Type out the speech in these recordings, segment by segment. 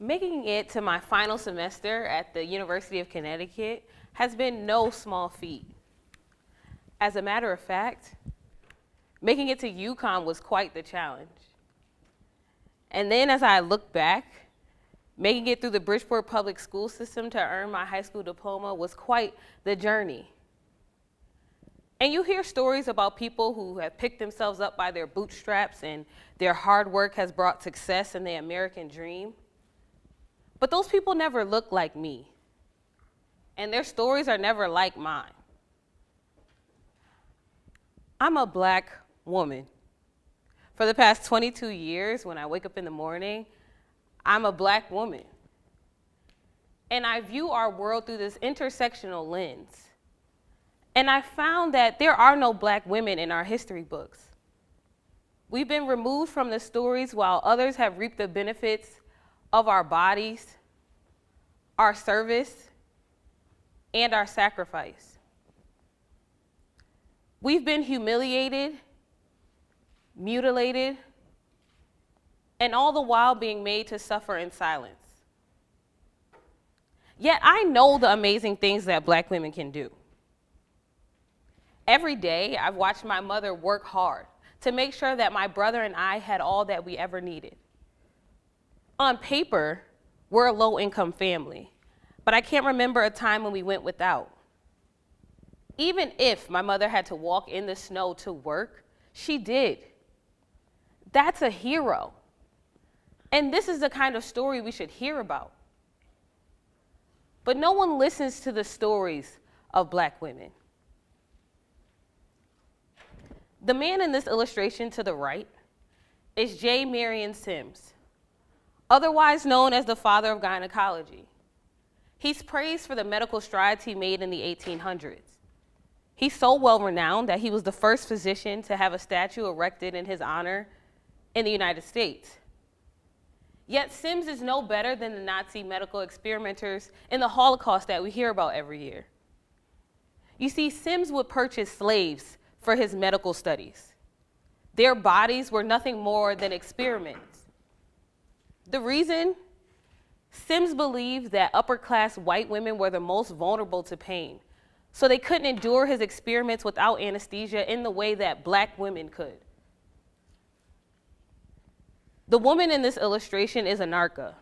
Making it to my final semester at the University of Connecticut has been no small feat. As a matter of fact, making it to UConn was quite the challenge. And then as I look back, making it through the Bridgeport public school system to earn my high school diploma was quite the journey. And you hear stories about people who have picked themselves up by their bootstraps and their hard work has brought success in the American dream. But those people never look like me, and their stories are never like mine. I'm a Black woman. For the past 22 years, when I wake up in the morning, I'm a Black woman. And I view our world through this intersectional lens. And I found that there are no Black women in our history books. We've been removed from the stories while others have reaped the benefits of our bodies, our service, and our sacrifice. We've been humiliated, mutilated, and all the while being made to suffer in silence. Yet I know the amazing things that Black women can do. Every day, I've watched my mother work hard to make sure that my brother and I had all that we ever needed. On paper, we're a low-income family, but I can't remember a time when we went without. Even if my mother had to walk in the snow to work, she did. That's a hero. And this is the kind of story we should hear about. But no one listens to the stories of Black women. The man in this illustration to the right is J. Marion Sims, otherwise known as the father of gynecology. He's praised for the medical strides he made in the 1800s. He's so well renowned that he was the first physician to have a statue erected in his honor in the United States. Yet Sims is no better than the Nazi medical experimenters in the Holocaust that we hear about every year. You see, Sims would purchase slaves for his medical studies. Their bodies were nothing more than experiments. The reason? Sims believed that upper-class white women were the most vulnerable to pain, so they couldn't endure his experiments without anesthesia in the way that Black women could. The woman in this illustration is Anarcha.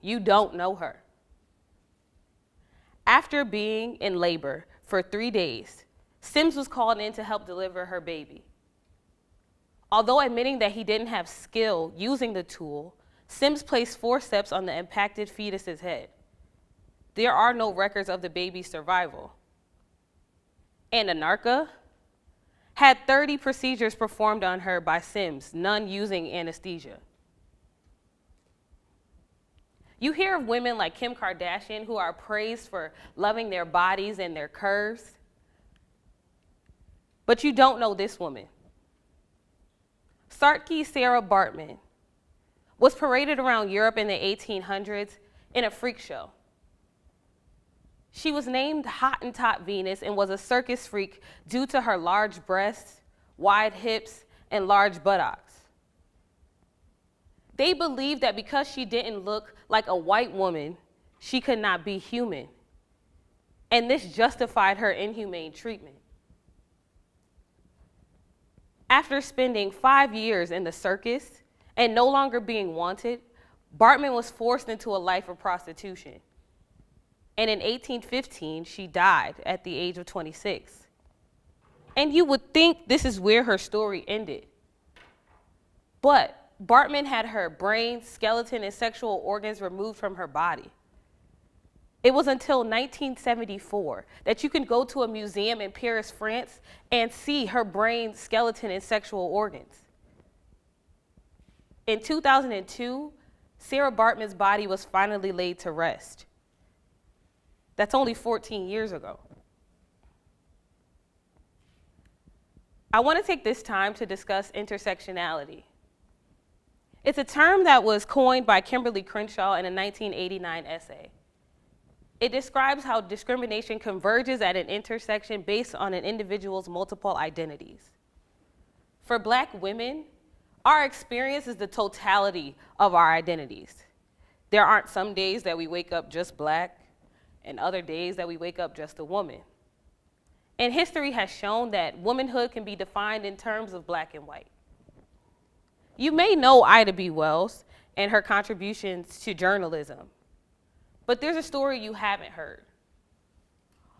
You don't know her. After being in labor for 3 days, Sims was called in to help deliver her baby. Although admitting that he didn't have skill using the tool, Sims placed forceps on the impacted fetus's head. There are no records of the baby's survival. And Anarcha had 30 procedures performed on her by Sims, none using anesthesia. You hear of women like Kim Kardashian who are praised for loving their bodies and their curves. But you don't know this woman. Sartke Sarah Baartman was paraded around Europe in the 1800s in a freak show. She was named Hottentot Venus and was a circus freak due to her large breasts, wide hips, and large buttocks. They believed that because she didn't look like a white woman, she could not be human. And this justified her inhumane treatment. After spending 5 years in the circus and no longer being wanted, Baartman was forced into a life of prostitution. And in 1815, she died at the age of 26. And you would think this is where her story ended. But Baartman had her brain, skeleton, and sexual organs removed from her body. It was until 1974 that you can go to a museum in Paris, France, and see her brain, skeleton, and sexual organs. In 2002, Sarah Baartman's body was finally laid to rest. That's only 14 years ago. I want to take this time to discuss intersectionality. It's a term that was coined by Kimberly Crenshaw in a 1989 essay. It describes how discrimination converges at an intersection based on an individual's multiple identities. For Black women, our experience is the totality of our identities. There aren't some days that we wake up just black and other days that we wake up just a woman. And history has shown that womanhood can be defined in terms of black and white. You may know Ida B. Wells and her contributions to journalism, but there's a story you haven't heard.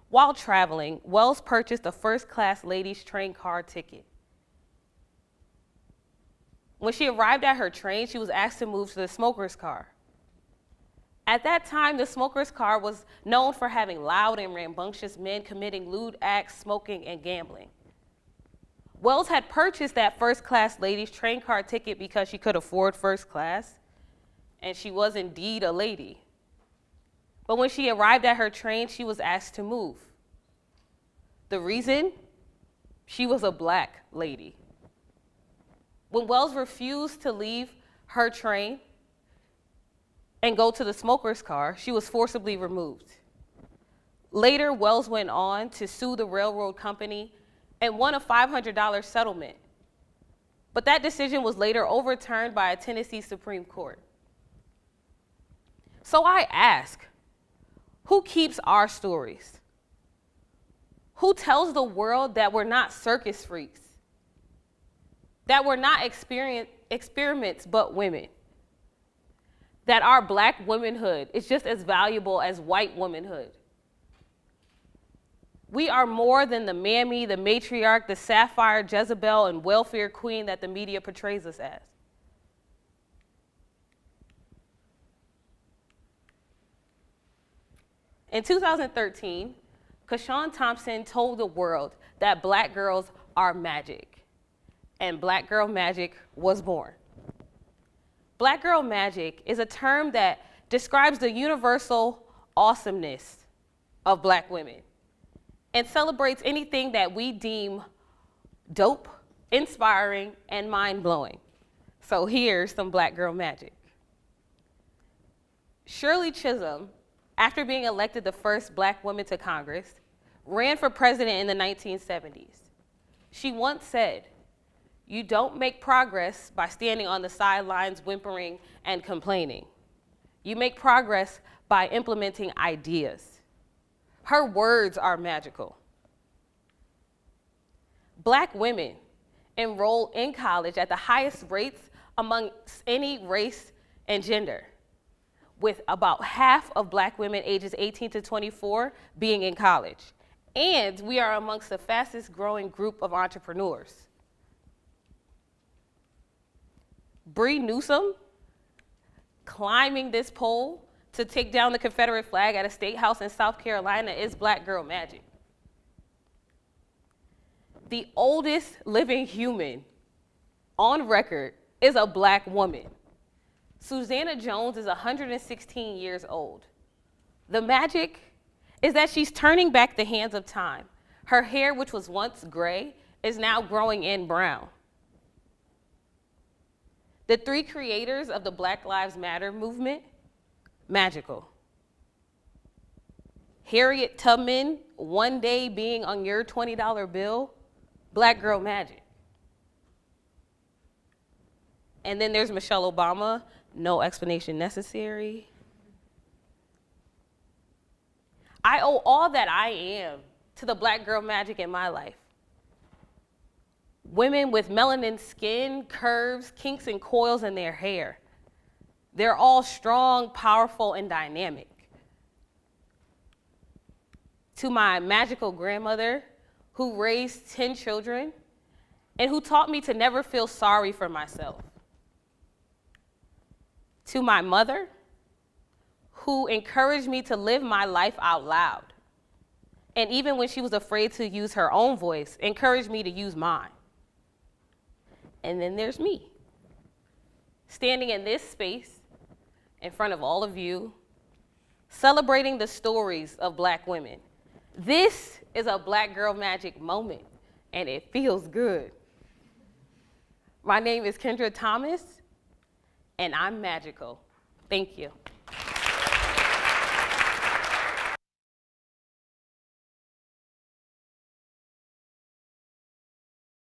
While traveling, Wells purchased a first-class ladies' train car ticket. When she arrived at her train, she was asked to move to the smoker's car. At that time, the smoker's car was known for having loud and rambunctious men committing lewd acts, smoking, and gambling. Wells had purchased that first-class ladies' train car ticket because she could afford first class, and she was indeed a lady. But when she arrived at her train, she was asked to move. The reason? She was a black lady. When Wells refused to leave her train and go to the smoker's car, she was forcibly removed. Later, Wells went on to sue the railroad company and won a $500 settlement. But that decision was later overturned by a Tennessee Supreme Court. So I ask, who keeps our stories? Who tells the world that we're not circus freaks? That we're not experiments but women? That our black womanhood is just as valuable as white womanhood? We are more than the mammy, the matriarch, the sapphire, Jezebel, and welfare queen that the media portrays us as. In 2013, Keshawn Thompson told the world that black girls are magic, and black girl magic was born. Black girl magic is a term that describes the universal awesomeness of black women and celebrates anything that we deem dope, inspiring, and mind-blowing. So here's some black girl magic. Shirley Chisholm, after being elected the first black woman to Congress, ran for president in the 1970s. She once said, "You don't make progress by standing on the sidelines whimpering and complaining. You make progress by implementing ideas." Her words are magical. Black women enroll in college at the highest rates amongst any race and gender, with about half of black women ages 18 to 24 being in college. And we are amongst the fastest growing group of entrepreneurs. Bree Newsom climbing this pole to take down the Confederate flag at a state house in South Carolina is black girl magic. The oldest living human on record is a black woman. Susanna Jones is 116 years old. The magic is that she's turning back the hands of time. Her hair, which was once gray, is now growing in brown. The three creators of the Black Lives Matter movement, magical. Harriet Tubman, one day being on your $20 bill, black girl magic. And then there's Michelle Obama, no explanation necessary. I owe all that I am to the black girl magic in my life. Women with melanin skin, curves, kinks, and coils in their hair. They're all strong, powerful, and dynamic. To my magical grandmother, who raised 10 children, and who taught me to never feel sorry for myself. To my mother, who encouraged me to live my life out loud. And even when she was afraid to use her own voice, encouraged me to use mine. And then there's me, standing in this space in front of all of you, celebrating the stories of black women. This is a black girl magic moment, and it feels good. My name is Kendra Thomas, and I'm magical. Thank you.